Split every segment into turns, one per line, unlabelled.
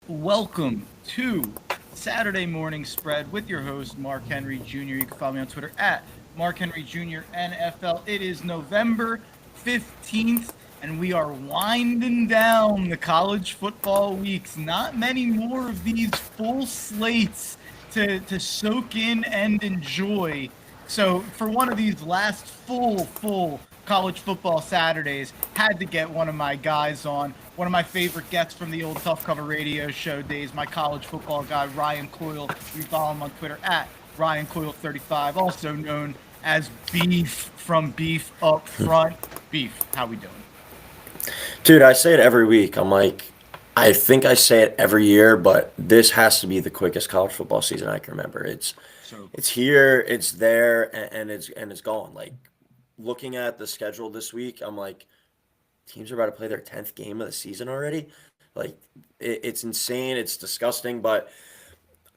Welcome to Saturday Morning Spread with your host, Mark Henry Jr. You can follow me on Twitter at Mark Henry Jr. NFL. It is November 15th, and we are winding down the college football weeks. Not many more of these full slates to soak in and enjoy. So for one of these last full college football Saturdays, had to get one of my guys on, one of my favorite guests from the old Tough Cover radio show days, my college football guy, Ryan Coyle. You follow him on Twitter at Ryan Coyle35, also known as Beef from Beef Up Front. Beef, how we doing?
Dude, I say it every week. I think I say it every year, but this has to be the quickest college football season I can remember. It's
So
it's here, it's there, and it's gone. Like looking at the schedule this week, I'm like, teams are about to play their 10th game of the season already. Like it's insane, it's disgusting, but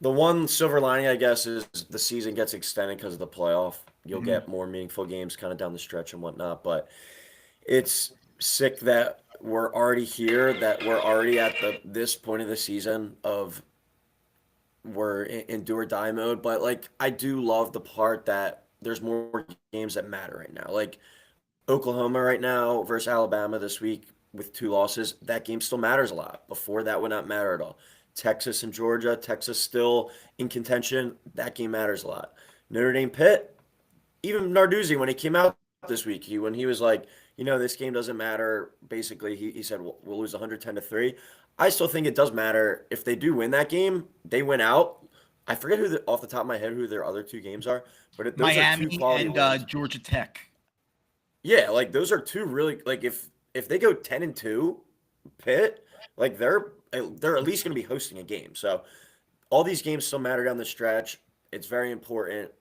the one silver lining, I guess, is the season gets extended because of the playoff. You'll
mhm.
get more meaningful games kind of down the stretch and whatnot, but it's sick that we're already here, that we're already at this point of the season of we're in do or die mode. But like I do love the part that there's more games that matter right now. Like Oklahoma right now versus Alabama this week with two losses, that game still matters a lot. Before that would not matter at all. Texas and Georgia, Texas still in contention, that game matters a lot. Notre Dame Pitt, even Narduzzi when he came out this week, when he was like, this game doesn't matter. Basically, he said we'll lose 110-3. I still think it does matter if they do win that game. They win out. I forget off the top of my head who their other two games are, but those are two
Miami
quality
and
wins.
Georgia Tech.
Yeah, like those are two really like if they go 10-2, Pitt, like they're at least going to be hosting a game. So all these games still matter down the stretch. It's very important,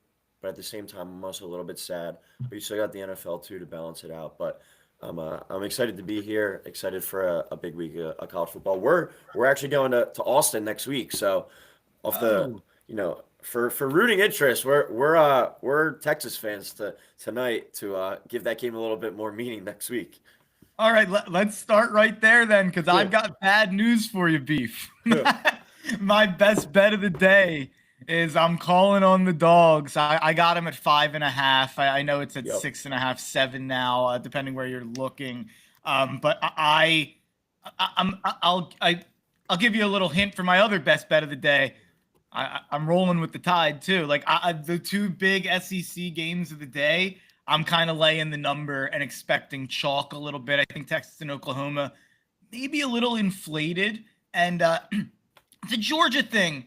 but at the same time, I'm also a little bit sad. But you still got the NFL too to balance it out. But I'm excited to be here. Excited for a big week of college football. We're actually going to Austin next week. So off the
Oh,
for rooting interest, we're Texas fans tonight to give that game a little bit more meaning next week.
all right, let's start right there then, because
Yeah.
I've got bad news for you, Beef. My best bet of the day is I'm calling on the dogs. I got them at 5.5. I know it's at
Yep.
6.5, 7 now, depending where you're looking. But I'll give you a little hint for my other best bet of the day. I'm rolling with the tide too. Like the two big SEC games of the day, I'm kind of laying the number and expecting chalk a little bit. I think Texas and Oklahoma maybe a little inflated, and the Georgia thing.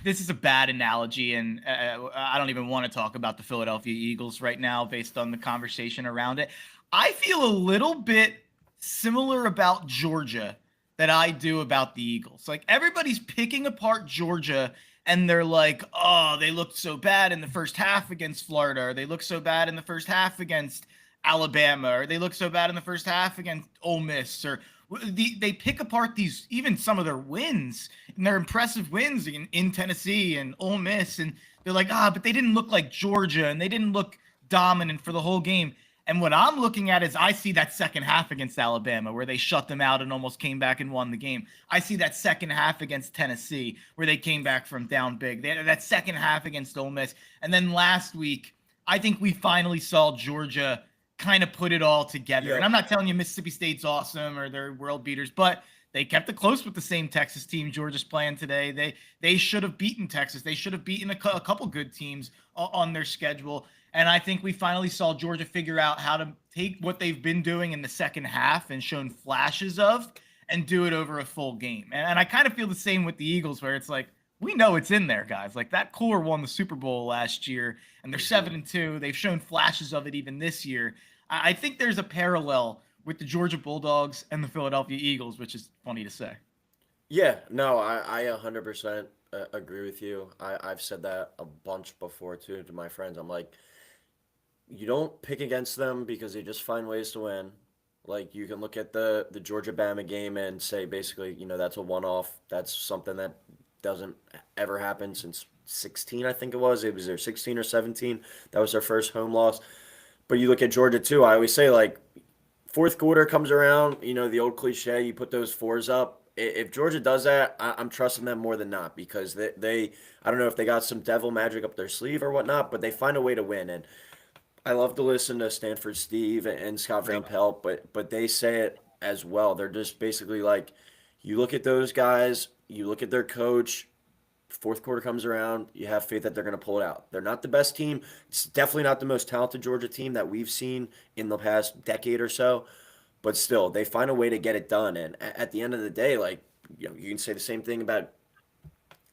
This is a bad analogy, and I don't even want to talk about the Philadelphia Eagles right now based on the conversation around it. I feel a little bit similar about Georgia that I do about the Eagles. Like everybody's picking apart Georgia and they're like, "Oh, they looked so bad in the first half against Florida, or they look so bad in the first half against Alabama, or they look so bad in the first half against Ole Miss, or they pick apart these even some of their wins and their impressive wins in Tennessee and Ole Miss, and they're like, but they didn't look like Georgia and they didn't look dominant for the whole game. And what I'm looking at is I see that second half against Alabama where they shut them out and almost came back and won the game. I see that second half against Tennessee where they came back from down big. That second half against Ole Miss. And then last week, I think we finally saw Georgia kind of put it all together. And I'm
Yep.
not telling you Mississippi State's awesome or they're world beaters, but they kept it close with the same Texas team Georgia's playing today. They should have beaten Texas. They should have beaten a couple good teams on their schedule. And I think we finally saw Georgia figure out how to take what they've been doing in the second half and shown flashes of and do it over a full game. And I kind of feel the same with the Eagles, where it's like, we know it's in there, guys. Like that core won the Super Bowl last year, and they're
Hmm.
7-2. They've shown flashes of it even this year. I think there's a parallel with the Georgia Bulldogs and the Philadelphia Eagles, which is funny to say.
Yeah, no, I 100% agree with you. I've said that a bunch before too to my friends. I'm like, you don't pick against them because they just find ways to win. Like you can look at the Georgia Bama game and say basically, that's a one off. That's something that doesn't ever happen since 16, I think it was. It was their 16 or 17. That was their first home loss. But you look at Georgia too. I always say like fourth quarter comes around, the old cliche, you put those fours up, if Georgia does that, I'm trusting them more than not because they I don't know if they got some devil magic up their sleeve or whatnot, but they find a way to win. And I love to listen to Stanford Steve and Scott Van
Yep.
Pelt, but they say it as well. They're just basically like, you look at those guys, you look at their coach. Fourth quarter comes around, you have faith that they're going to pull it out. They're not the best team. It's definitely not the most talented Georgia team that we've seen in the past decade or so, but still, they find a way to get it done. And at the end of the day, like, you can say the same thing about.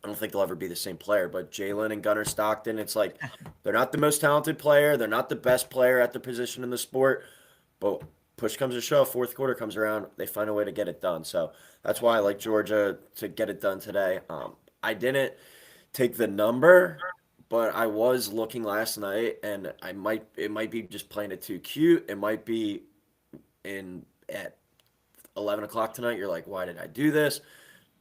I don't think they'll ever be the same player, but Jalen and Gunnar Stockton, it's like they're not the most talented player. They're not the best player at the position in the sport, but push comes to shove, fourth quarter comes around, they find a way to get it done. So that's why I like Georgia to get it done today. I didn't take the number, but I was looking last night, and it might be just playing it too cute. It might be in at 11 o'clock tonight. You're like, why did I do this?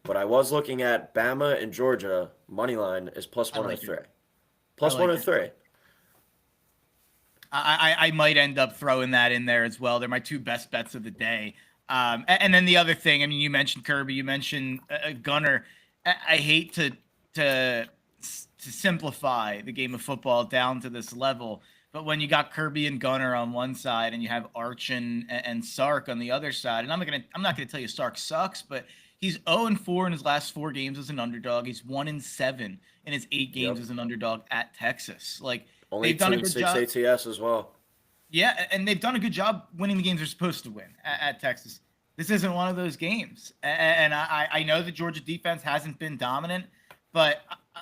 But I was looking at Bama and Georgia money line is plus
I like
103.
it. I
Plus
like it.
103.
I might end up throwing that in there as well. They're my two best bets of the day. And then the other thing, I mean, you mentioned Kirby, you mentioned Gunner. I hate to simplify the game of football down to this level, but when you got Kirby and Gunner on one side and you have Arch and Sark on the other side, and I'm not gonna tell you Sark sucks, but he's 0-4 in his last 4 games as an underdog. He's 1-7 in his 8 games
Yep.
as an underdog at Texas. Like
Only
they've
2
done a
and
good
6
job.
ATS as well.
Yeah, and they've done a good job winning the games they're supposed to win at Texas. This isn't one of those games. And I know the Georgia defense hasn't been dominant, but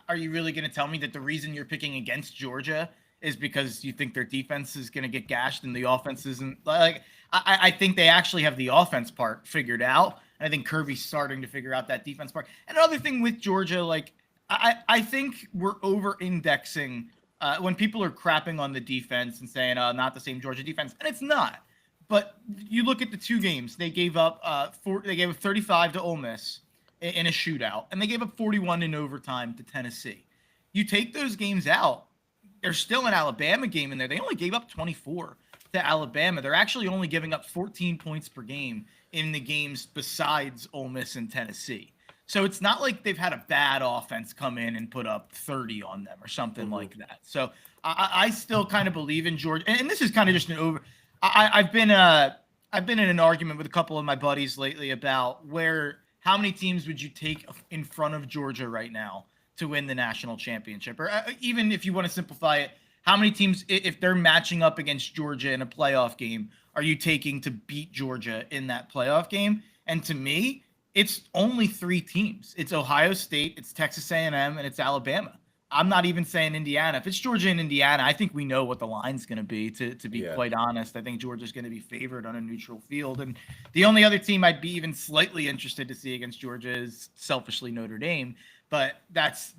are you really going to tell me that the reason you're picking against Georgia is because you think their defense is going to get gashed and the offense isn't? Like, I think they actually have the offense part figured out. And I think Kirby's starting to figure out that defense part. And another thing with Georgia, like, I think we're over indexing when people are crapping on the defense and saying not the same Georgia defense, and it's not. But you look at the 2 games; they gave up they gave up 35 to Ole Miss in a shootout, and they gave up 41 in overtime to Tennessee. You take those games out, there's still an Alabama game in there. They only gave up 24 to Alabama. They're actually only giving up 14 points per game in the games besides Ole Miss and Tennessee. So it's not like they've had a bad offense come in and put up 30 on them or something like that. So I still kind of believe in Georgia, and this is kind of just an over. I've been in an argument with a couple of my buddies lately about how many teams would you take in front of Georgia right now to win the national championship, or even if you want to simplify it, how many teams, if they're matching up against Georgia in a playoff game, are you taking to beat Georgia in that playoff game? And to me, it's only 3 teams. It's Ohio State, it's Texas A&M, and it's Alabama. I'm not even saying Indiana. If it's Georgia and Indiana, I think we know what the line's going to be, to be
Yeah.
quite honest. I think Georgia's going to be favored on a neutral field. And the only other team I'd be even slightly interested to see against Georgia is selfishly Notre Dame. But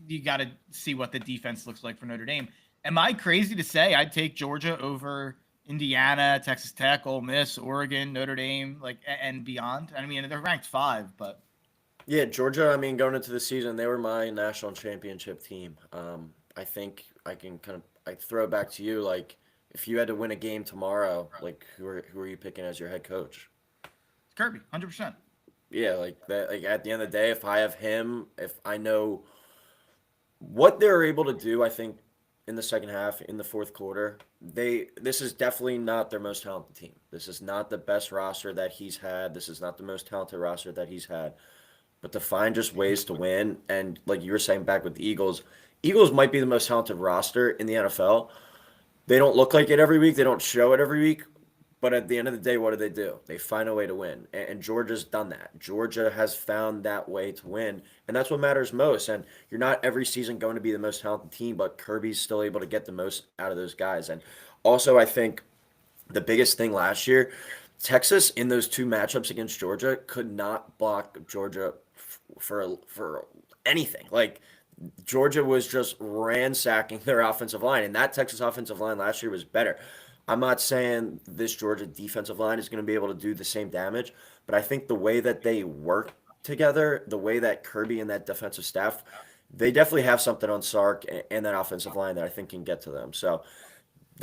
you got to see what the defense looks like for Notre Dame. Am I crazy to say I'd take Georgia over Indiana, Texas Tech, Ole Miss, Oregon, Notre Dame, like, and beyond? I mean, they're ranked 5, but
Yeah, Georgia, I mean, going into the season, they were my national championship team. I think I can I throw it back to you. Like, if you had to win a game tomorrow, like, who are you picking as your head coach?
Kirby, 100%.
Yeah, like that. Like at the end of the day, if I have him, if I know what they're able to do, I think in the second half, in the fourth quarter, this is definitely not their most talented team. This is not the best roster that he's had. This is not the most talented roster that he's had. But to find just ways to win, and like you were saying back with the Eagles, Eagles might be the most talented roster in the NFL. They don't look like it every week. They don't show it every week. But at the end of the day, what do? They find a way to win. And Georgia's done that. Georgia has found that way to win. And that's what matters most. And you're not every season going to be the most talented team, but Kirby's still able to get the most out of those guys. And also, I think the biggest thing last year, Texas in those 2 matchups against Georgia could not block Georgia for anything. Like, Georgia was just ransacking their offensive line, and that Texas offensive line last year was better. I'm not saying this Georgia defensive line is going to be able to do the same damage, but I think the way that they work together, the way that Kirby and that defensive staff, they definitely have something on Sark and that offensive line that I think can get to them. So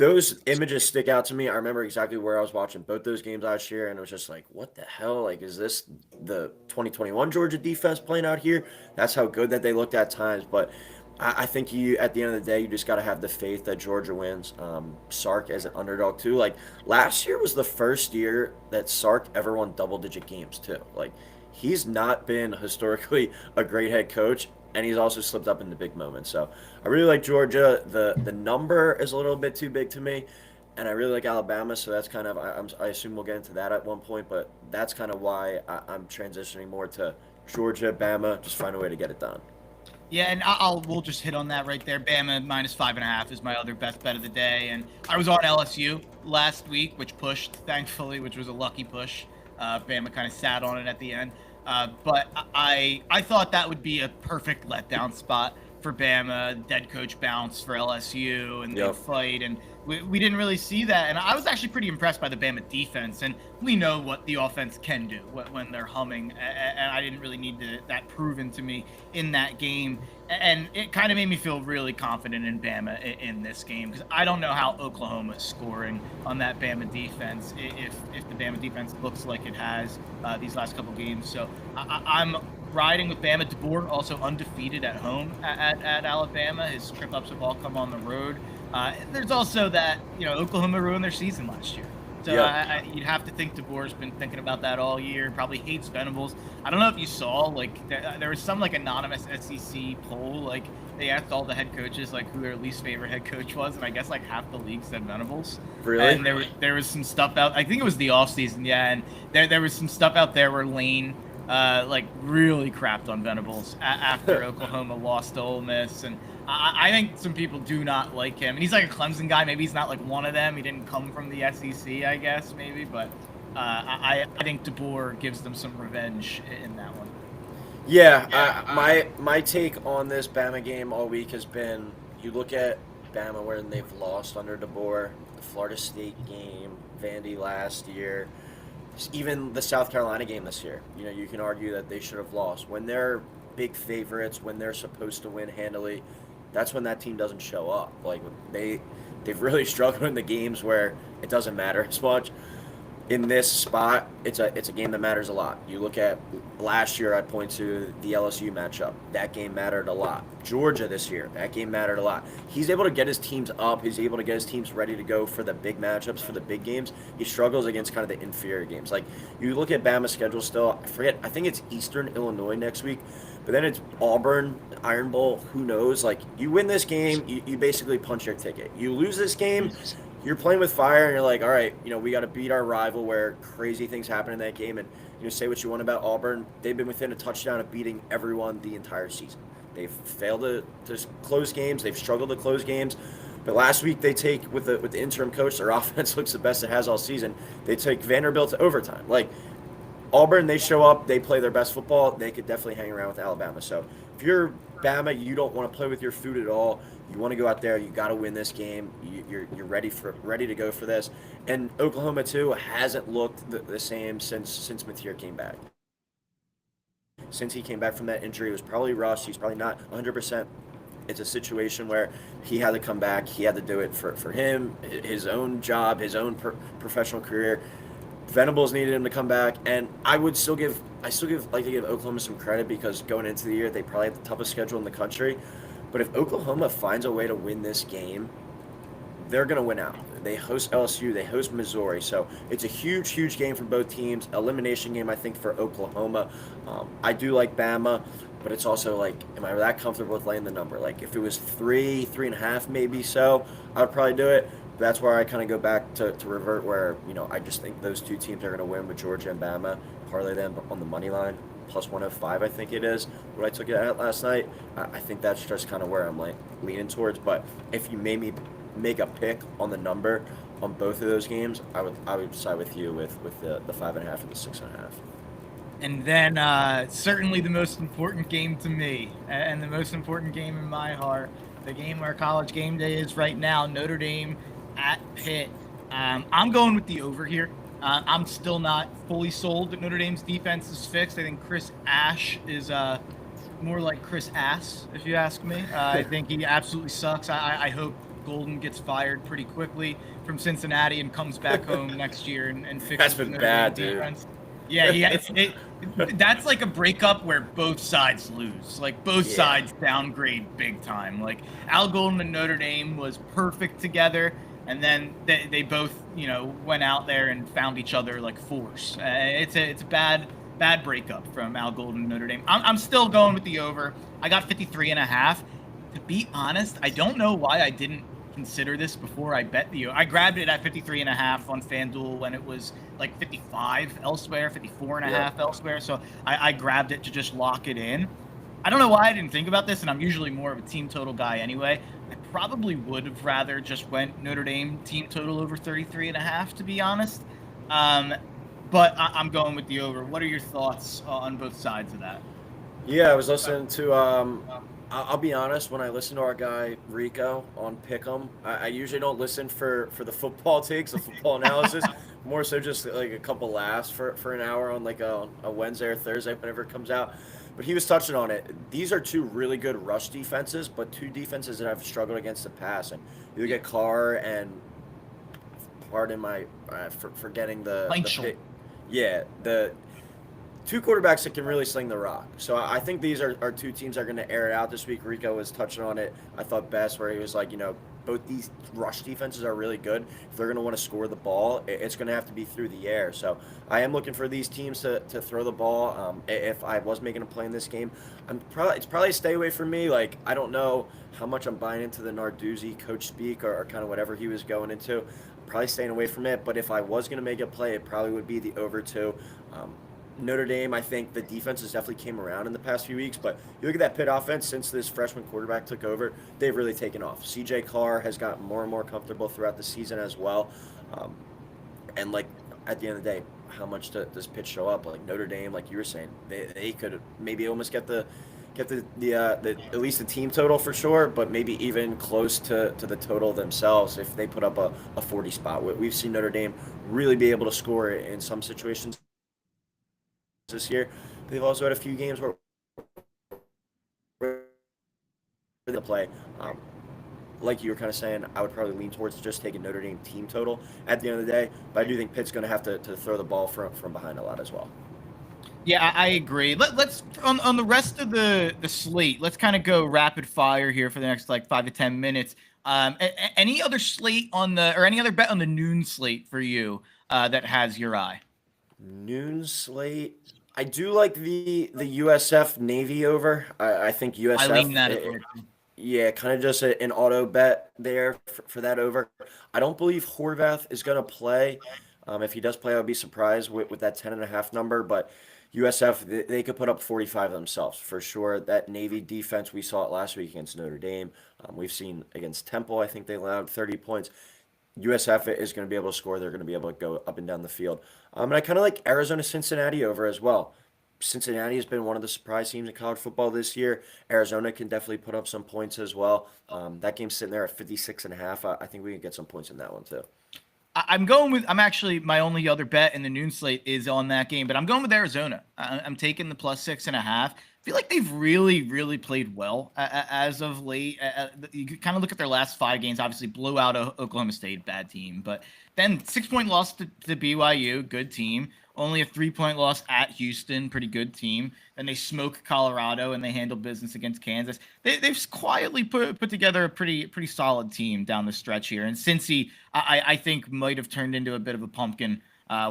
those images stick out to me. I remember exactly where I was watching both those games last year, and it was just like, what the hell? Like, is this the 2021 Georgia defense playing out here? That's how good that they looked at times. But I think you, at the end of the day, you just got to have the faith that Georgia wins. Sark as an underdog too. Like last year was the first year that Sark ever won double-digit games too. Like he's not been historically a great head coach, and he's also slipped up in the big moments. So I really like Georgia. The number is a little bit too big to me, and I really like Alabama. So that's kind of I assume we'll get into that at one point, but that's kind of why I'm transitioning more to Georgia, Bama. Just find a way to get it done.
Yeah, and we'll just hit on that right there. Bama -5.5 is my other best bet of the day, and I was on LSU last week, which pushed, thankfully, which was a lucky push. Bama kind of sat on it at the end, but I thought that would be a perfect letdown spot for Bama. Dead coach bounce for LSU, and they fight, and we didn't really see that. And I was actually pretty impressed by the Bama defense, and we know what the offense can do when they're humming, and I didn't really need that proven to me in that game. And it kind of made me feel really confident in Bama in this game, because I don't know how Oklahoma is scoring on that Bama defense if the Bama defense looks like it has these last couple games. So I'm riding with Bama. DeBoer also undefeated at home at Alabama. His trip-ups have all come on the road. There's also that, Oklahoma ruined their season last year. So you'd have to think DeBoer's been thinking about that all year, probably hates Venables. I don't know if you saw, there was some, anonymous SEC poll, they asked all the head coaches, who their least favorite head coach was, and I guess, half the league said Venables.
Really?
And there was some stuff out, I think it was the offseason, yeah, and there was some stuff out there where Lane, really crapped on Venables after Oklahoma lost to Ole Miss, and I think some people do not like him. And he's like a Clemson guy. Maybe he's not one of them. He didn't come from the SEC, I guess, maybe. But I think DeBoer gives them some revenge in that one.
Yeah, my take on this Bama game all week has been, you look at Bama when they've lost under DeBoer, the Florida State game, Vandy last year, even the South Carolina game this year. You can argue that they should have lost. When they're big favorites, when they're supposed to win handily, that's when that team doesn't show up. They've really struggled in the games where it doesn't matter as much. In this spot, it's a game that matters a lot. You look at last year, I point to the LSU matchup. That game mattered a lot. Georgia this year, that game mattered a lot. He's able to get his teams up. He's able to get his teams ready to go for the big matchups, for the big games. He struggles against kind of the inferior games. You look at Bama's schedule still, I think it's Eastern Illinois next week, but then it's Auburn, Iron Bowl, who knows? You win this game, you basically punch your ticket. You lose this game, you're playing with fire, and you're like, all right, we got to beat our rival where crazy things happen in that game. And say what you want about Auburn, they've been within a touchdown of beating everyone the entire season. They've failed to close games. They've struggled to close games. But last week they take, with the interim coach, their offense looks the best it has all season. They take Vanderbilt to overtime. Auburn, they show up, they play their best football. They could definitely hang around with Alabama. So if you're Bama, you don't want to play with your food at all. You want to go out there. You got to win this game. You're ready to go for this. And Oklahoma too hasn't looked the same since Mateer came back. Since he came back from that injury, it was probably rushed. He's probably not 100%. It's a situation where he had to come back. He had to do it for him, his own job, his own professional career. Venables needed him to come back, and I still give Oklahoma some credit, because going into the year they probably had the toughest schedule in the country. But if Oklahoma finds a way to win this game, they're going to win out. They host LSU, they host Missouri, so it's a huge game for both teams. Elimination game, I think, for Oklahoma. I do like Bama, but it's also am I that comfortable with laying the number? If it was 3.5 maybe, so I would probably do it. That's where I kind of go back to revert, where I just think those two teams are going to win with Georgia and Bama. Parlay them on the money line, plus 105, I think it is. What I took it at last night, I think that's just kind of where I'm leaning towards. But if you made me make a pick on the number on both of those games, I would side with you with the 5.5 and the 6.5.
And then certainly the most important game to me, and the most important game in my heart, the game where College Game Day is right now, Notre Dame at Pitt. I'm going with the over here. I'm still not fully sold that Notre Dame's defense is fixed. I think Chris Ash is more like Chris Ass, if you ask me. I think he absolutely sucks. I hope Golden gets fired pretty quickly from Cincinnati and comes back home next year and fixes
That's
the
been
Notre
bad,
Dame
dude.
defense. Yeah, that's like a breakup where both sides lose. Like both
Yeah.
sides downgrade big time. Like Al Golden and Notre Dame was perfect together, and then they both went out there and found each other like force. It's a bad breakup from Al Golden and Notre Dame. I'm still going with the over. I got 53.5. To be honest, I don't know why I didn't consider this before I bet the. I grabbed it at 53.5 on FanDuel when it was like 55 elsewhere, 54.5 elsewhere. So I grabbed it to just lock it in. I don't know why I didn't think about this, and I'm usually more of a team total guy anyway. I probably would have rather just went Notre Dame team total over 33.5, to be honest. But I'm going with the over. What are your thoughts on both sides of that?
Yeah, I was listening to. I'll be honest. When I listen to our guy Rico on Pick'em, I usually don't listen for the football takes, the football analysis. More so, just like a couple laughs for an hour on like a Wednesday or Thursday, whenever it comes out. But he was touching on it. These are two really good rush defenses, but two defenses that have struggled against the pass. And you get Carr and, pardon my for forgetting the
Mitchell.
pick. Yeah, the two quarterbacks that can really sling the rock. So I think these are two teams that are going to air it out this week. Rico was touching on it, I thought, best, where he was like, both these rush defenses are really good. If they're going to want to score the ball, it's going to have to be through the air. So I am looking for these teams to throw the ball. If I was making a play in this game, it's probably a stay away from me. Like, I don't know how much I'm buying into the Narduzzi coach speak or kind of whatever he was going into. Probably staying away from it. But if I was going to make a play, it probably would be the over two. Notre Dame, I think the defenses definitely came around in the past few weeks, but you look at that Pitt offense since this freshman quarterback took over, they've really taken off. CJ Carr has gotten more and more comfortable throughout the season as well. And like at the end of the day, how much does Pitt show up? Like Notre Dame, like you were saying, they could maybe almost get the at least the team total for sure, but maybe even close to the total themselves if they put up a 40 spot. We've seen Notre Dame really be able to score in some situations this year. They've also had a few games where they play. Like you were kind of saying, I would probably lean towards just taking Notre Dame team total at the end of the day, but I do think Pitt's going to have to throw the ball from behind a lot as well.
Yeah, I agree. Let's on the rest of the slate. Let's kind of go rapid fire here for the next like 5 to 10 minutes. Any other slate on the or any other bet on the noon slate for you that has your eye?
Noon slate. I do like the USF Navy over. I think
I
USF.
lean that as well.
Yeah, kind of just an auto bet there for that over. I don't believe Horvath is going to play. If he does play, I would be surprised with that 10.5 number. But USF, they could put up 45 themselves for sure. That Navy defense, we saw it last week against Notre Dame. We've seen against Temple, I think they allowed 30 points. USF is going to be able to score. They're going to be able to go up and down the field. And I kind of like Arizona Cincinnati over as well. Cincinnati has been one of the surprise teams in college football this year. Arizona can definitely put up some points as well. That game's sitting there at 56.5. I think we can get some points in that one too.
I'm actually, my only other bet in the noon slate is on that game, but I'm going with Arizona. I'm taking the +6.5. I feel like they've really played well as of late. You kind of look at their last 5 games, obviously blew out Oklahoma State, bad team, but then 6-point loss to BYU, good team. Only a 3-point loss at Houston, pretty good team. Then they smoke Colorado and they handle business against Kansas. They've quietly put together a pretty solid team down the stretch here. And Cincy, I think might have turned into a bit of a pumpkin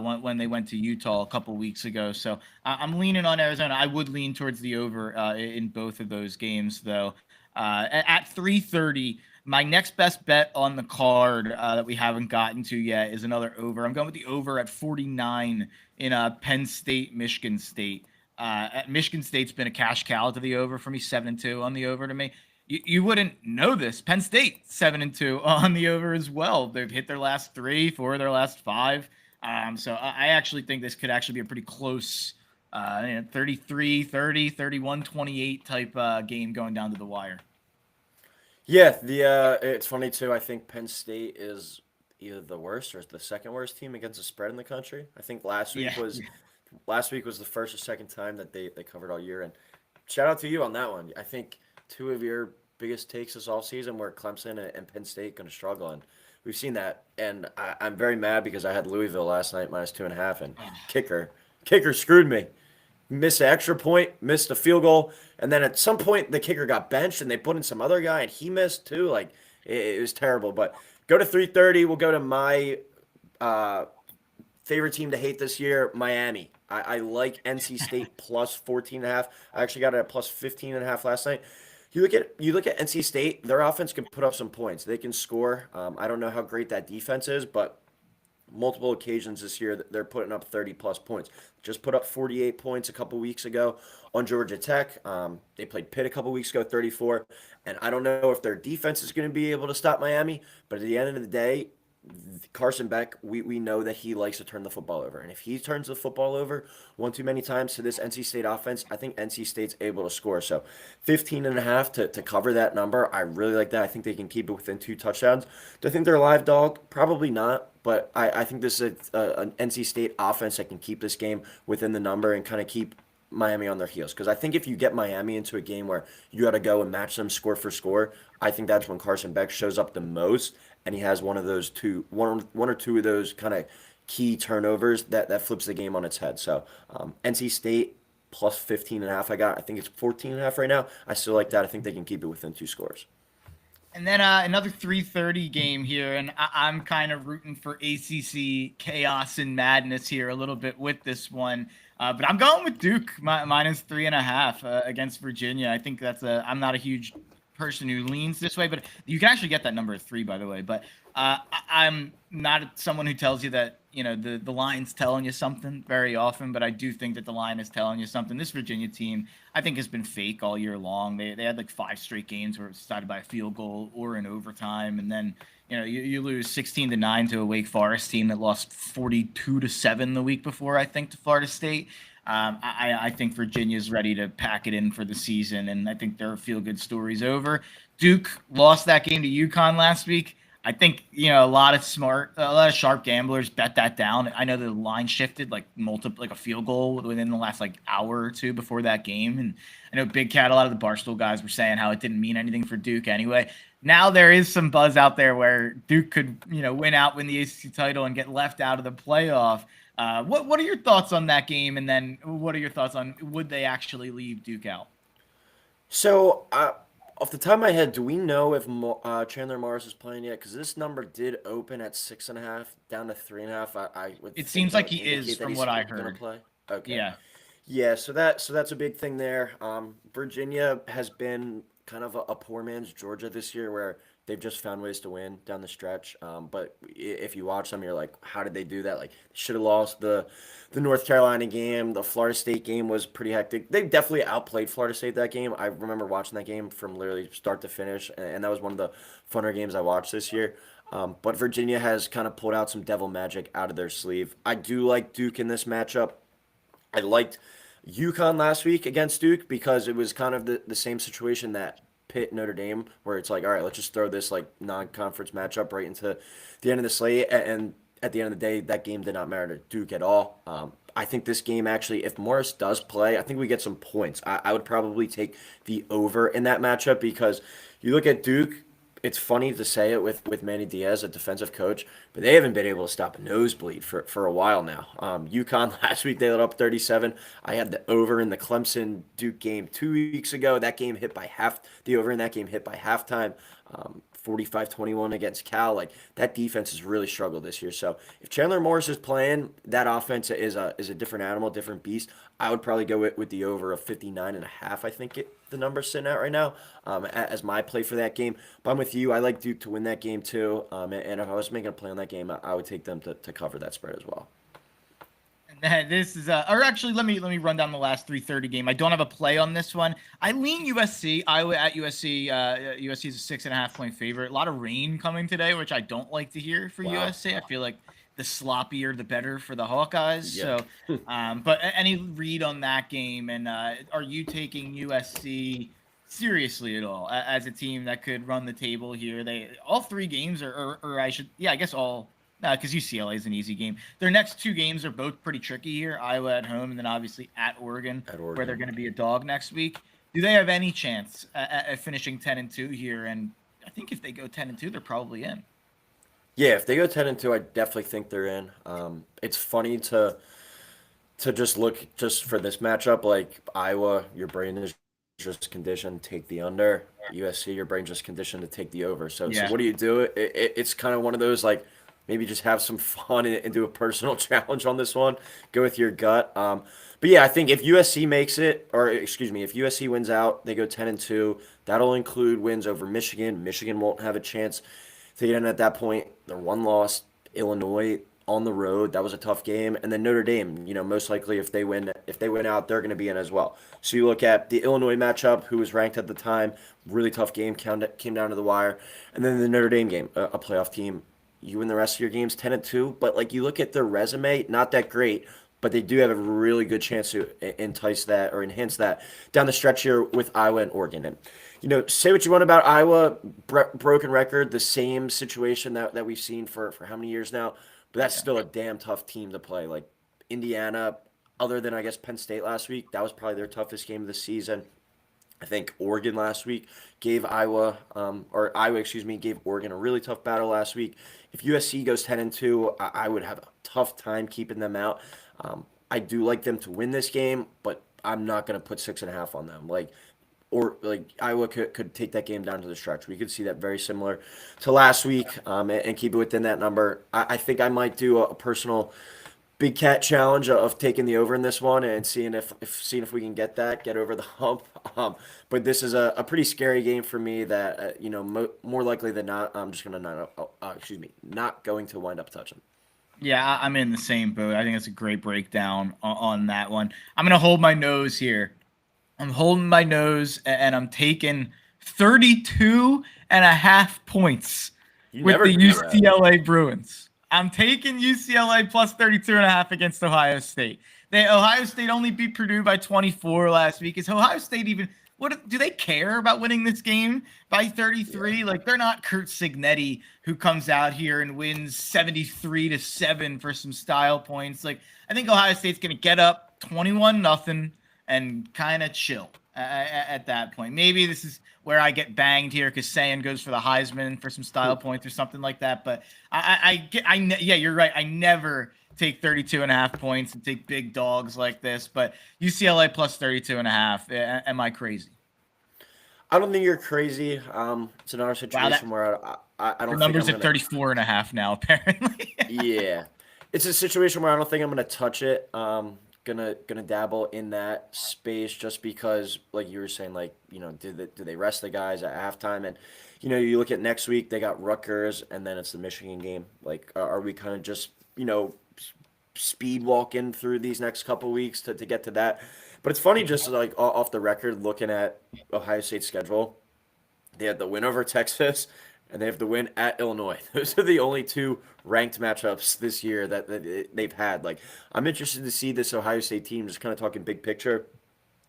when they went to Utah a couple weeks ago. So I'm leaning on Arizona. I would lean towards the over in both of those games, though. At 3:30, my next best bet on the card that we haven't gotten to yet is another over. I'm going with the over at 49 in Penn State, Michigan State. Michigan State's been a cash cow to the over for me, 7-2 on the over to me. You wouldn't know this. Penn State 7-2 on the over as well. They've hit their last 3, 4 of their last 5. So I actually think this could actually be a pretty close 33-30, 31-28 type game going down to the wire.
Yeah, it's funny too. I think Penn State is either the worst or the second worst team against the spread in the country. I think last week was the first or second time that they covered all year. And shout out to you on that one. I think 2 of your biggest takes this all season were Clemson and Penn State going to struggle, and we've seen that. And I'm very mad because I had Louisville last night -2.5, and kicker screwed me. Missed an extra point, missed a field goal, and then at some point the kicker got benched and they put in some other guy and he missed too. Like it was terrible. But go to 3:30. We'll go to my favorite team to hate this year, Miami. I like NC State plus 14.5. I actually got it at plus 15.5 last night. You look at NC State, their offense can put up some points. They can score. I don't know how great that defense is, but multiple occasions this year they're putting up 30 plus points. Just put up 48 points a couple weeks ago on Georgia Tech. They played Pitt a couple weeks ago, 34. And I don't know if their defense is going to be able to stop Miami, but at the end of the day, Carson Beck, we know that he likes to turn the football over. And if he turns the football over one too many times to this NC State offense, I think NC State's able to score. So 15.5 to cover that number, I really like that. I think they can keep it within 2 touchdowns. Do I think they're a live dog? Probably not. But I think this is an NC State offense that can keep this game within the number and kind of keep Miami on their heels. Because I think if you get Miami into a game where you got to go and match them score for score, I think that's when Carson Beck shows up the most. And he has one or two of those kind of key turnovers that flips the game on its head. So NC State plus 15.5 I think it's 14.5 right now. I still like that. I think they can keep it within 2 scores.
And then another 3:30 game here, and I'm kind of rooting for ACC chaos and madness here a little bit with this one. But I'm going with Duke minus 3.5 against Virginia. I think I'm not a huge person who leans this way, but you can actually get that number at 3, by the way. But I'm not someone who tells you that the line's telling you something very often, but I do think that the line is telling you something. This Virginia team, I think, has been fake all year long. They had like 5 straight games where it was decided by a field goal or in overtime, and then you lose 16-9 to a Wake Forest team that lost 42-7 the week before, I think, to Florida State. I think Virginia's ready to pack it in for the season, and I think their feel-good story's over. Duke lost that game to UConn last week. I think a lot of sharp gamblers bet that down. I know the line shifted like a field goal within the last hour or two before that game, and I know Big Cat, a lot of the Barstool guys were saying how it didn't mean anything for Duke anyway. Now there is some buzz out there where Duke could win the ACC title and get left out of the playoff. What are your thoughts on that game? And then what are your thoughts on would they actually leave Duke out?
So, off the top of my head, do we know if Chandler Morris is playing yet? Because this number did open at 6.5, down to 3.5.
It seems like he is, from what I heard.
Play. Okay.
Yeah.
So that's a big thing there. Virginia has been kind of a poor man's Georgia this year, where they've just found ways to win down the stretch. But if you watch them, you're like, how did they do that? Like, they should have lost the North Carolina game. The Florida State game was pretty hectic. They definitely outplayed Florida State that game. I remember watching that game from literally start to finish, and that was one of the funner games I watched this year. But Virginia has kind of pulled out some devil magic out of their sleeve. I do like Duke in this matchup. I liked UConn last week against Duke because it was kind of the same situation that Pitt Notre Dame, where it's like, all right, let's just throw this non-conference matchup right into the end of the slate, and at the end of the day, that game did not matter to Duke at all. I think this game actually, if Morris does play, I think we get some points. I would probably take the over in that matchup because you look at Duke. It's funny to say it with Manny Diaz, a defensive coach, but they haven't been able to stop a nosebleed for a while now. UConn last week, they let up 37. I had the over in the Clemson Duke game 2 weeks ago. That game hit by half. The over in that game hit by halftime. 45-21 against Cal. Like, that defense has really struggled this year. So if Chandler Morris is playing, that offense is a different animal, different beast. I would probably go with the over of 59.5. I think the number's sitting at right now as my play for that game. But I'm with you. I like Duke to win that game too. And if I was making a play on that game, I would take them to cover that spread as well.
This is or actually let me run down the last 3:30 game. I don't have a play on this one. I lean USC. Iowa at USC. USC is a 6.5 point favorite. A lot of rain coming today, which I don't like to hear for USC. I feel like the sloppier the better for the Hawkeyes. Yeah. So, but any read on that game? And are you taking USC seriously at all as a team that could run the table here? All 3 games I guess all. Because UCLA is an easy game. Their next 2 games are both pretty tricky here. Iowa at home, and then obviously at Oregon, where they're going to be a dog next week. Do they have any chance at finishing 10-2 here? And I think if they go 10-2, they're probably in.
Yeah, if they go 10-2, I definitely think they're in. It's funny to just look just for this matchup, like Iowa, your brain is just conditioned to take the under. USC, your brain just conditioned to take the over. So
Yeah.
what do you do? It's kind of one of those like maybe just have some fun and do a personal challenge on this one. Go with your gut. But yeah, I think if USC makes it, or excuse me, if USC wins out, they go 10-2. That'll include wins over Michigan. Michigan won't have a chance to get in at that point. They're one loss. Illinois on the road. That was a tough game. And then Notre Dame, most likely if they win out, they're going to be in as well. So you look at the Illinois matchup, who was ranked at the time, really tough game, came down to the wire. And then the Notre Dame game, a playoff team. You win the rest of your games 10-2, but like you look at their resume, not that great, but they do have a really good chance to entice that or enhance that down the stretch here with Iowa and Oregon. And say what you want about Iowa, broken record, the same situation that we've seen for how many years now, but that's still a damn tough team to play. Like Indiana, other than I guess Penn State last week, that was probably their toughest game of the season. I think Oregon last week gave gave Oregon a really tough battle last week. If USC goes 10-2, I would have a tough time keeping them out. I do like them to win this game, but I'm not going to put 6.5 on them. Like Iowa could take that game down to the stretch. We could see that very similar to last week, and keep it within that number. I think I might do a personal Big Cat challenge of taking the over in this one and seeing if we can get over the hump. But this is a pretty scary game for me that more likely than not I'm just gonna not going to wind up touching.
Yeah, I'm in the same boat. I think it's a great breakdown on that one. I'm going to hold my nose here. I'm holding my nose, and I'm taking 32.5 points with the UCLA Bruins. I'm taking UCLA plus 32.5 against Ohio State. Ohio State only beat Purdue by 24 last week. Is Ohio State even – what do they care about winning this game by 33? Yeah. Like, they're not Kurt Signetti, who comes out here and wins 73-7 for some style points. Like, I think Ohio State's going to get up 21-0 and kind of chill at that point. Maybe this is where I get banged here because Sayan goes for the Heisman for some style points or something like that. But yeah, you're right. I never take 32.5 points and take big dogs like this, but UCLA plus 32.5. Am I crazy?
I don't think you're crazy. It's another situation where I don't.
The numbers at 34.5 now, apparently.
Yeah, it's a situation where I don't think I'm gonna touch it. Gonna dabble in that space just because, like you were saying, like do they rest the guys at halftime? And you look at next week, they got Rutgers, and then it's the Michigan game. Like, are we kind of just speed walking through these next couple weeks to get to that? But it's funny, just like off the record, looking at Ohio State's schedule, they had the win over Texas and they have the win at Illinois. Those are the only two ranked matchups this year that they've had. Like, I'm interested to see this Ohio State team, just kind of talking big picture.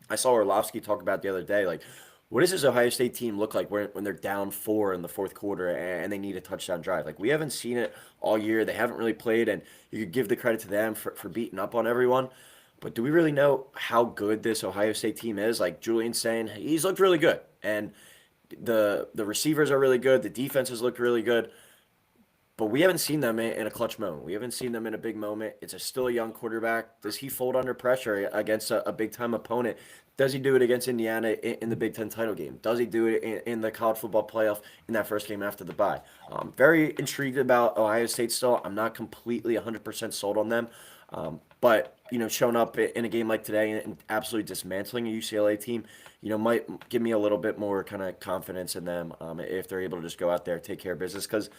I saw Orlovsky talk about the other day, like, what does this Ohio State team look like when they're down 4 in the fourth quarter and they need a touchdown drive? Like, we haven't seen it all year. They haven't really played, and you could give the credit to them for beating up on everyone. But do we really know how good this Ohio State team is? Like Julian's saying, he's looked really good. And the receivers are really good. The defenses look really good. But we haven't seen them in a clutch moment. We haven't seen them in a big moment. It's still a young quarterback. Does he fold under pressure against a big-time opponent? Does he do it against Indiana in the Big Ten title game? Does he do it in the college football playoff in that first game after the bye? Very intrigued about Ohio State still. I'm not completely 100% sold on them. But, showing up in a game like today and absolutely dismantling a UCLA team, might give me a little bit more kind of confidence in them if they're able to just go out there, take care of business. Because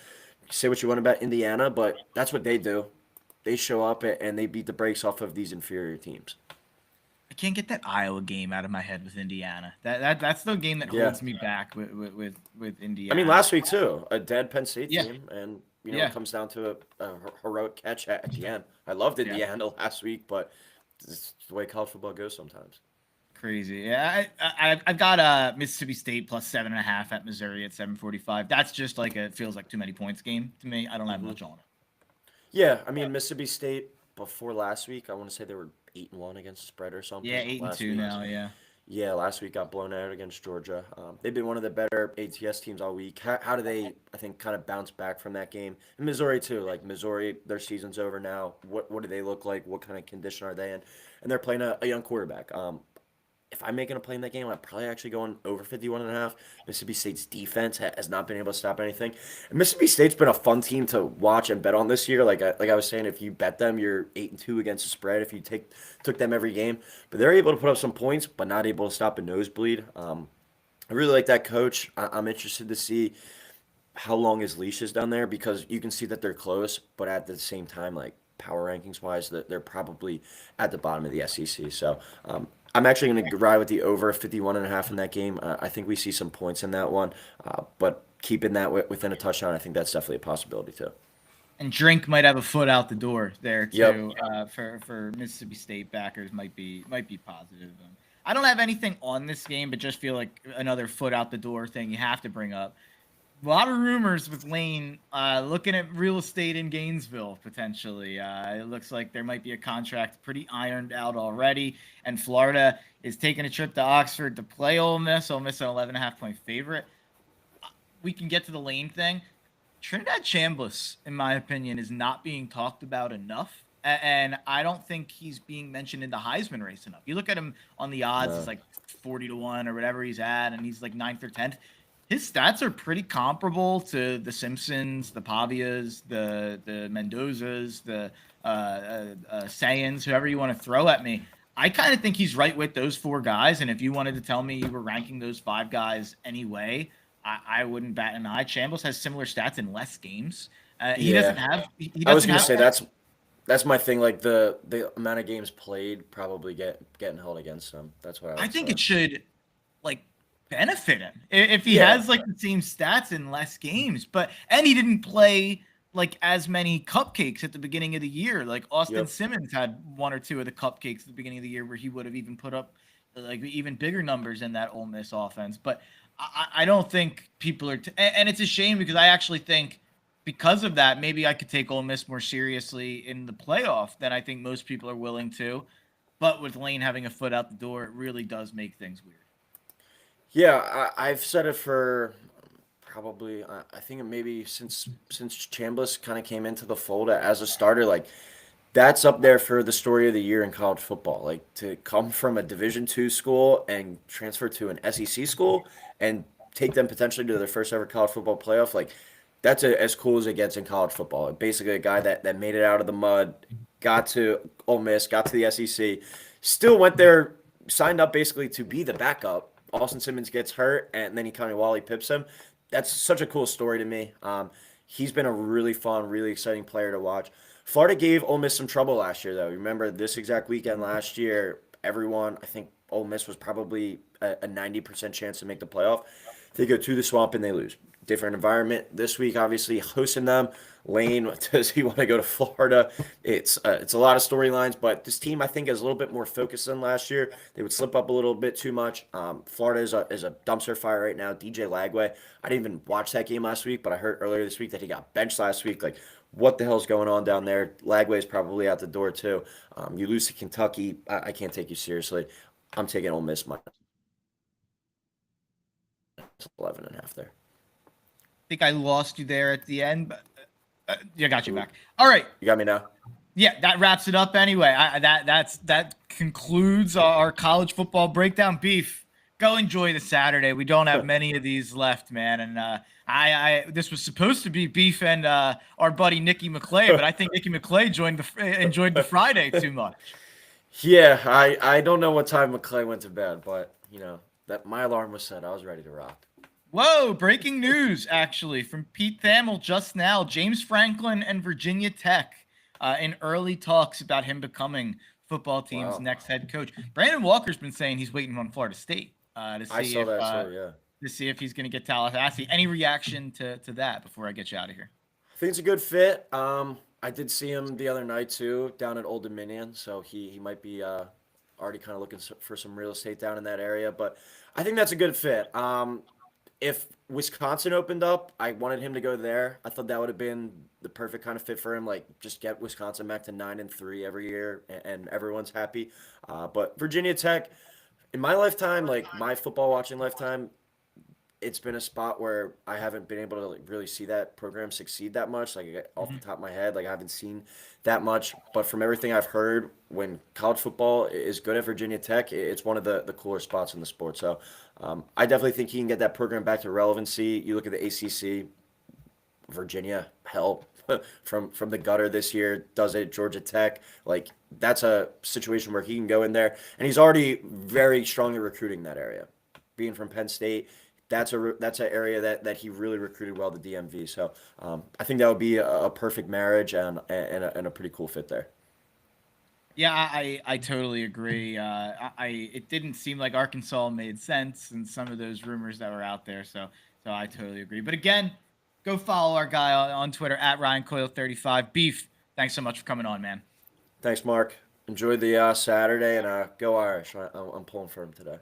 say what you want about Indiana, but that's what they do. They show up and they beat the brakes off of these inferior teams.
I can't get that Iowa game out of my head with Indiana. That's the game that holds me back with Indiana.
I mean, last week too, a dead Penn State team, and it comes down to a heroic catch at the end. I loved Indiana last week, but it's the way college football goes sometimes.
Crazy. Yeah, I've got Mississippi State plus 7.5 at Missouri at 7:45. That's just like feels like too many points game to me. I don't have much on it.
Yeah, I mean Mississippi State before last week, I want to say they were 8-1 against the spread or something.
Yeah, 8-2 now. Yeah.
Yeah, last week got blown out against Georgia. They've been one of the better ATS teams all week. How do they, I think, kind of bounce back from that game? And Missouri too. Like Missouri, their season's over now. What do they look like? What kind of condition are they in? And they're playing a young quarterback. If I'm making a play in that game, I'm probably actually going over 51.5. Mississippi State's defense has not been able to stop anything. And Mississippi State's been a fun team to watch and bet on this year. Like I was saying, if you bet them, you're 8-2 against the spread. If you took them every game, but they're able to put up some points, but not able to stop a nosebleed. I really like that coach. I'm interested to see how long his leash is down there because you can see that they're close, but at the same time, like power rankings wise, that they're probably at the bottom of the SEC. So I'm actually going to ride with the over 51.5 in that game. I think we see some points in that one, but keeping that within a touchdown, I think that's definitely a possibility too.
And Drink might have a foot out the door there
Yep.
too. For Mississippi State backers might be positive. I don't have anything on this game, but just feel like another foot out the door thing you have to bring up. A lot of rumors with Lane looking at real estate in Gainesville potentially. It looks like there might be a contract pretty ironed out already, and Florida is taking a trip to Oxford to play Ole Miss. Ole Miss an 11.5-point favorite. We can get to the Lane thing. Trinidad Chambliss, in my opinion, is not being talked about enough. And I don't think he's being mentioned in the Heisman race enough. You look at him on the odds,
No.
it's like 40-1 or whatever he's at, and he's like 9th or 10th. His stats are pretty comparable to the Simpsons, the Pavias, the Mendozas, the Sayans, whoever you want to throw at me. I kind of think he's right with those 4 guys. And if you wanted to tell me you were ranking those 5 guys anyway, I wouldn't bat an eye. Chambliss has similar stats in less games. He doesn't have. He doesn't
I was going to
have
say that's my thing. Like the amount of games played probably getting held against him. That's what I
I
would
think
say.
it should like benefit him if he
Yeah.
has like the same stats in less games. And he didn't play like as many cupcakes at the beginning of the year. Like Austin
Yep.
Simmons had 1 or 2 of the cupcakes at the beginning of the year where he would have even put up like even bigger numbers in that Ole Miss offense. But I don't think people are, and it's a shame because I actually think because of that, maybe I could take Ole Miss more seriously in the playoff than I think most people are willing to. But with Lane having a foot out the door, it really does make things weird.
Yeah, I've said it for probably I think maybe since Chambliss kind of came into the fold as a starter, like that's up there for the story of the year in college football. Like to come from a Division II school and transfer to an SEC school and take them potentially to their first ever college football playoff, like that's as cool as it gets in college football. Basically, a guy that made it out of the mud, got to Ole Miss, got to the SEC, still went there, signed up basically to be the backup. Austin Simmons gets hurt, and then he kind of Wally pips him. That's such a cool story to me. He's been a really fun, really exciting player to watch. Florida gave Ole Miss some trouble last year, though. Remember this exact weekend last year, everyone, I think Ole Miss was probably a 90% chance to make the playoff. They go to the Swamp and they lose. Different environment this week, obviously hosting them. Lane, does he want to go to Florida? It's a lot of storylines, but this team I think is a little bit more focused than last year. They would slip up a little bit too much. Florida is a dumpster fire right now. DJ Lagway, I didn't even watch that game last week, but I heard earlier this week that he got benched last week. Like, what the hell's going on down there? Lagway is probably out the door too. You lose to Kentucky, I can't take you seriously. I'm taking Ole Miss minus 11.5 there.
I think I lost you there at the end, but I got you back. All right.
You got me now?
Yeah, that wraps it up anyway. That concludes our college football breakdown. Beef, go enjoy the Saturday. We don't have many of these left, man. And this was supposed to be Beef and our buddy Nikki McClay, but I think Nikki McClay enjoyed the Friday too much.
Yeah, I don't know what time McClay went to bed, but that my alarm was set. I was ready to rock.
Whoa, breaking news, actually, from Pete Thamel just now. James Franklin and Virginia Tech in early talks about him becoming football team's next head coach. Brandon Walker's been saying he's waiting on Florida State to see
I saw that too, yeah.
To see if he's going to get Tallahassee. Any reaction to that before I get you out of here?
I think it's a good fit. I did see him the other night too, down at Old Dominion, so he might be already kind of looking for some real estate down in that area, but I think that's a good fit. If Wisconsin opened up, I wanted him to go there. I thought that would have been the perfect kind of fit for him. Like, just get Wisconsin back to 9-3 every year, and everyone's happy. But Virginia Tech, in my lifetime, like my football watching lifetime, it's been a spot where I haven't been able to like really see that program succeed that much. Like off the
Mhm.
top of my head, like I haven't seen that much. But from everything I've heard, when college football is good at Virginia Tech, it's one of the cooler spots in the sport. So I definitely think he can get that program back to relevancy. You look at the ACC, Virginia, hell, from the gutter this year, does it? Georgia Tech, like that's a situation where he can go in there, and he's already very strongly recruiting that area. Being from Penn State, that's an area that he really recruited well, the DMV. So I think that would be a perfect marriage and a pretty cool fit there.
Yeah, I totally agree. It didn't seem like Arkansas made sense in some of those rumors that were out there. So I totally agree. But again, go follow our guy on Twitter at Ryan Coyle 35. Beef, thanks so much for coming on, man.
Thanks, Mark. Enjoy the Saturday and go Irish. I'm pulling for him today.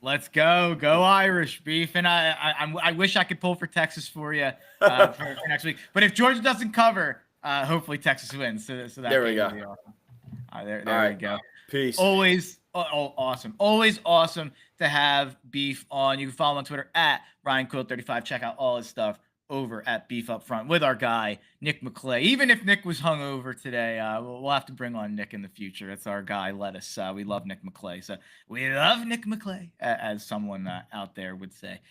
Let's go Irish, Beef. And I wish I could pull for Texas for you for next week. But if Georgia doesn't cover, hopefully Texas wins. So that
There we
game
go.
will be awesome. There
All
we
right.
go.
Peace.
Always, awesome. Always awesome to have Beef on. You can follow him on Twitter at RyanCool35. Check out all his stuff over at Beef Up Front with our guy, Nick McClay. Even if Nick was hungover today, we'll have to bring on Nick in the future. That's our guy, Lettuce. We love Nick McClay. So we love Nick McClay, as someone out there would say.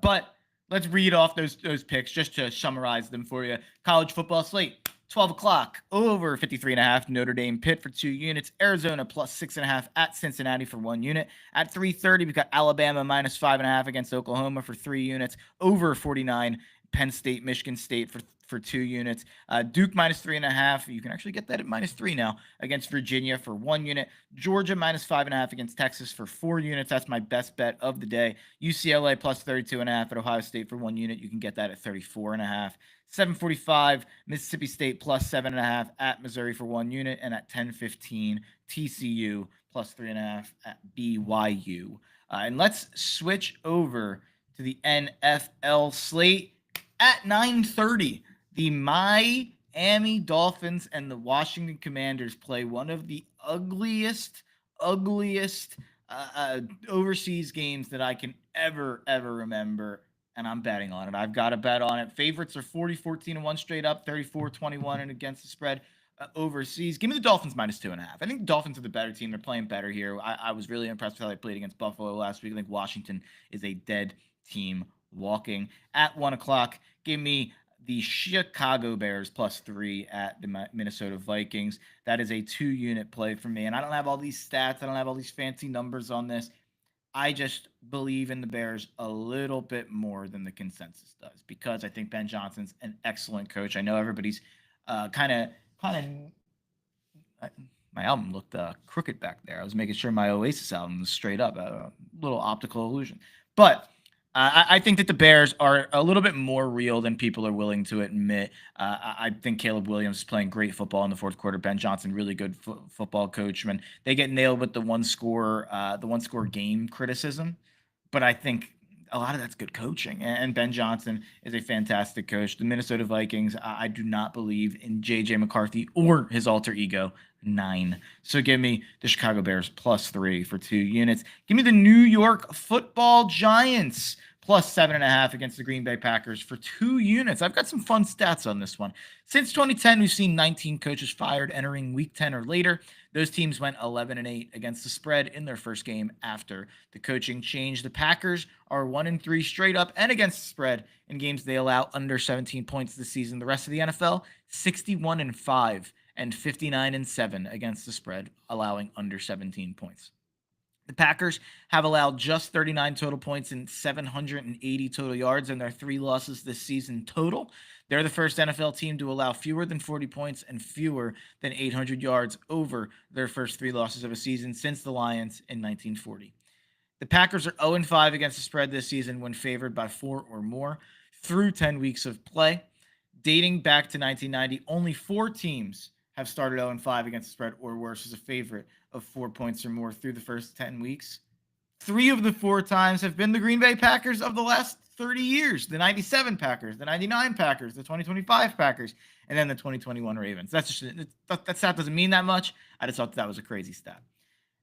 But let's read off those picks just to summarize them for you. College football slate. 12 o'clock, over 53.5, Notre Dame Pitt for 2 units. Arizona plus 6.5 at Cincinnati for 1 unit. At 3:30, we've got Alabama minus 5.5 against Oklahoma for 3 units. Over 49, Penn State, Michigan State for 2 units. Duke minus 3.5. You can actually get that at minus 3 now against Virginia for 1 unit. Georgia minus 5.5 against Texas for 4 units. That's my best bet of the day. UCLA plus 32.5 at Ohio State for 1 unit. You can get that at 34.5. 7:45, Mississippi State plus 7.5 at Missouri for 1 unit, and at 10:15, TCU plus 3.5 at BYU. And let's switch over to the NFL slate at 9:30. The Miami Dolphins and the Washington Commanders play one of the ugliest overseas games that I can ever remember, and I'm betting on it. I've got a bet on it. Favorites are 40, 14, and 1 straight up, 34, 21, and against the spread overseas. Give me the Dolphins minus 2.5. I think the Dolphins are the better team. They're playing better here. I was really impressed with how they played against Buffalo last week. I think Washington is a dead team walking. At 1 o'clock, give me the Chicago Bears plus 3 at the Minnesota Vikings. That is a 2-unit play for me. And I don't have all these stats. I don't have all these fancy numbers on this. I just believe in the Bears a little bit more than the consensus does because I think Ben Johnson's an excellent coach. I know everybody's kind of. My album looked crooked back there. I was making sure my Oasis album was straight up, a little optical illusion. But I think that the Bears are a little bit more real than people are willing to admit. I think Caleb Williams is playing great football in the fourth quarter. Ben Johnson, really good football coach. Man, they get nailed with the one score game criticism, but I think a lot of that's good coaching. And Ben Johnson is a fantastic coach. The Minnesota Vikings, I do not believe in JJ McCarthy or his alter ego. 9. So give me the Chicago Bears plus 3 for 2 units. Give me the New York Football Giants plus 7.5 against the Green Bay Packers for 2 units. I've got some fun stats on this one. Since 2010, we've seen 19 coaches fired entering week 10 or later. Those teams went 11-8 against the spread in their first game after the coaching change. The Packers are 1-3 straight up and against the spread in games they allow under 17 points this season. The rest of the NFL, 61-5 and 59-7 against the spread, allowing under 17 points. The Packers have allowed just 39 total points and 780 total yards in their 3 losses this season total. They're the first NFL team to allow fewer than 40 points and fewer than 800 yards over their first 3 losses of a season since the Lions in 1940. The Packers are 0-5 against the spread this season when favored by 4 or more through 10 weeks of play. Dating back to 1990, only 4 teams have started 0-5 against the spread or worse as a favorite of 4 points or more through the first 10 weeks. 3 of the 4 times have been the Green Bay Packers of the last 30 years, the 97 Packers, the 99 Packers, the 2025 Packers, and then the 2021 Ravens. That stat doesn't mean that much. I just thought that was a crazy stat.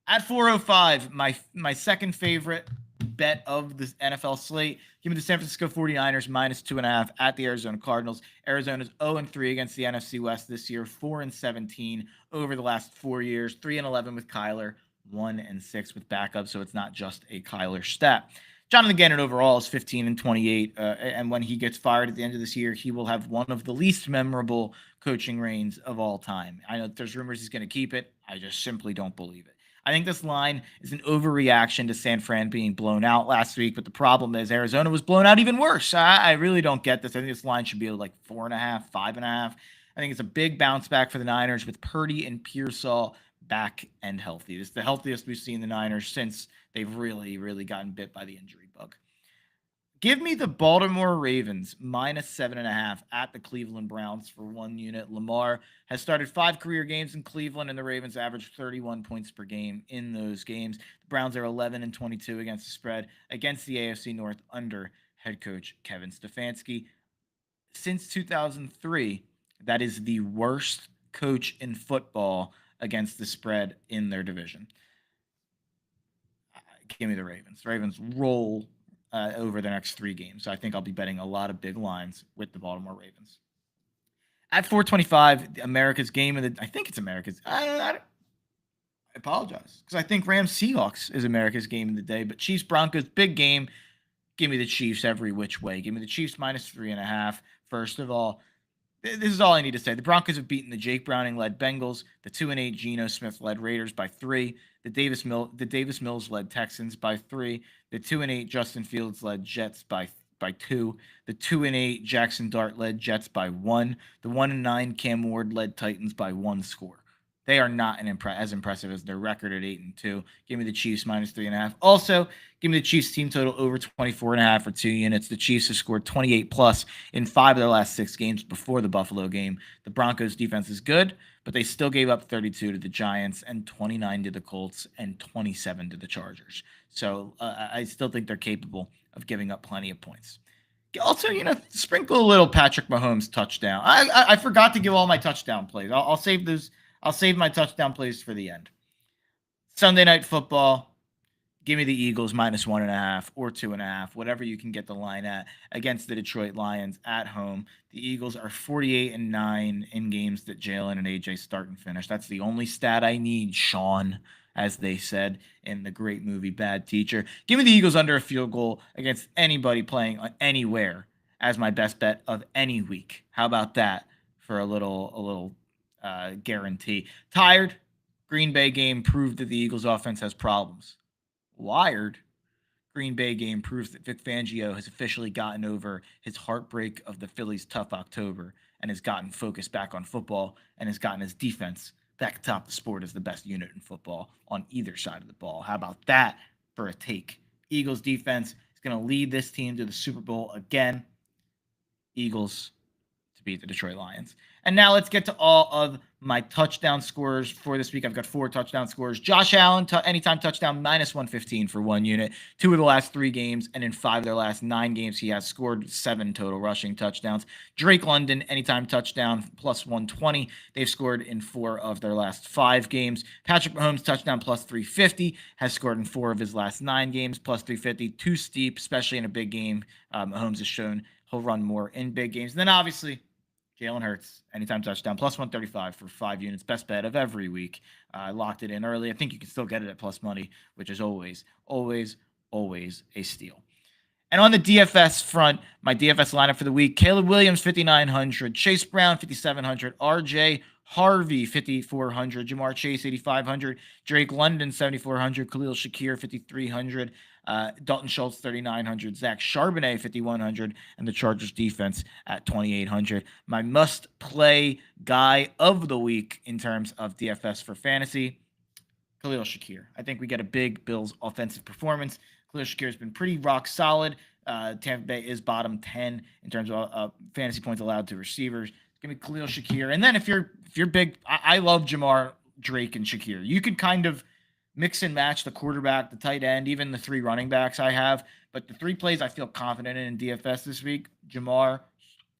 At 405, my second favorite bet of the NFL slate. Give me the San Francisco 49ers minus 2.5 at the Arizona Cardinals. Arizona's 0-3 against the NFC West this year, 4-17 over the last 4 years, 3-11 with Kyler, 1-6 with backup. So it's not just a Kyler stat. Jonathan Gannon overall is 15-28, and when he gets fired at the end of this year, he will have one of the least memorable coaching reigns of all time. I know there's rumors he's going to keep it. I just simply don't believe it. I think this line is an overreaction to San Fran being blown out last week, but the problem is Arizona was blown out even worse. I really don't get this. I think this line should be like 4.5, 5.5. I think it's a big bounce back for the Niners with Purdy and Pearsall back and healthy. This is the healthiest we've seen the Niners since they've really gotten bit by the injury bug. Give me the Baltimore Ravens minus 7.5 at the Cleveland Browns for 1 unit. Lamar has started 5 career games in Cleveland, and the Ravens average 31 points per game in those games. The Browns are 11-22 against the spread against the AFC North under head coach Kevin Stefanski. Since 2003, that is the worst coach in football against the spread in their division. Give me the Ravens. Ravens roll over the next 3 games. So I think I'll be betting a lot of big lines with the Baltimore Ravens. At 425, America's game of the, I think it's America's. I apologize because I think Rams Seahawks is America's game of the day, but Chiefs Broncos, big game. Give me the Chiefs every which way. Give me the Chiefs minus 3.5. First of all, this is all I need to say. The Broncos have beaten the Jake Browning-led Bengals, the 2-8 Geno Smith-led Raiders by 3, the Davis Mills-led Texans by 3, the 2-8 Justin Fields-led Jets by 2, the 2-8 Jackson Dart-led Jets by 1, the 1-9 Cam Ward-led Titans by 1 score. They are not as impressive as their record at 8-2. Give me the Chiefs minus 3.5. Also, give me the Chiefs team total over 24.5 for 2 units. The Chiefs have scored 28 plus in 5 of their last 6 games before the Buffalo game. The Broncos defense is good, but they still gave up 32 to the Giants and 29 to the Colts and 27 to the Chargers. So I still think they're capable of giving up plenty of points. Also, sprinkle a little Patrick Mahomes touchdown. I forgot to give all my touchdown plays. I'll save those. I'll save my touchdown plays for the end. Sunday Night Football. Give me the Eagles minus 1.5 or 2.5, whatever you can get the line at, against the Detroit Lions at home. The Eagles are 48-9 in games that Jalen and AJ start and finish. That's the only stat I need, Sean, as they said in the great movie Bad Teacher. Give me the Eagles under a field goal against anybody playing anywhere as my best bet of any week. How about that for a little guarantee? Tired. Green Bay game proved that the Eagles offense has problems. Wired. Green Bay game proves that Vic Fangio has officially gotten over his heartbreak of the Phillies' tough October and has gotten focused back on football and has gotten his defense back atop the sport as the best unit in football on either side of the ball. How about that for a take? Eagles defense is going to lead this team to the Super Bowl again. Eagles to beat the Detroit Lions. And now let's get to all of my touchdown scorers for this week. I've got 4 touchdown scorers. Josh Allen, anytime touchdown, minus 115 for 1 unit. 2 of the last 3 games, and in 5 of their last 9 games, he has scored 7 total rushing touchdowns. Drake London, anytime touchdown, plus 120. They've scored in 4 of their last 5 games. Patrick Mahomes, touchdown, plus 350. Has scored in 4 of his last 9 games, plus 350. Too steep, especially in a big game. Mahomes has shown he'll run more in big games. And then, obviously, Jalen Hurts, anytime touchdown, plus 135 for 5 units. Best bet of every week. I locked it in early. I think you can still get it at plus money, which is always a steal. And on the DFS front, my DFS lineup for the week: Caleb Williams, 5,900. Chase Brown, 5,700. RJ Harvey, 5,400. Jamar Chase, 8,500. Drake London, 7,400. Khalil Shakir, 5,300. Dalton Schultz, 3,900. Zach Charbonnet, 5,100. And the Chargers defense at 2,800. My must-play guy of the week in terms of DFS for fantasy, Khalil Shakir. I think we get a big Bills offensive performance. Khalil Shakir has been pretty rock solid. Tampa Bay is bottom 10 in terms of fantasy points allowed to receivers. Give me Khalil Shakir. And then if you're big, I love Jamar, Drake, and Shakir. You could kind of mix and match the quarterback, the tight end, even the 3 running backs I have. But the 3 plays I feel confident in DFS this week: Jamar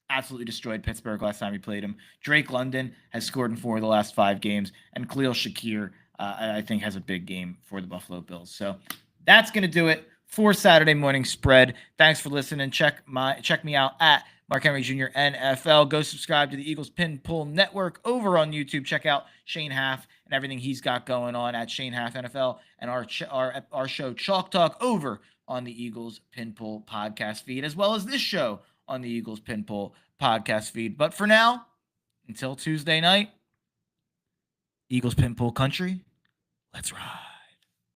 absolutely destroyed Pittsburgh last time he played him. Drake London has scored in 4 of the last 5 games. And Khalil Shakir I think has a big game for the Buffalo Bills. So that's going to do it for Saturday Morning Spread. Thanks for listening. Check me out at Mark Henry Jr. NFL. Go subscribe to the Eagles Pin Pull Network over on YouTube. Check out Shane Half and everything he's got going on at Shane Half NFL, and our show Chalk Talk over on the Eagles Pin Pull podcast feed, as well as this show on the Eagles Pin Pull podcast feed. But for now, until Tuesday night, Eagles Pin Pull Country, let's ride.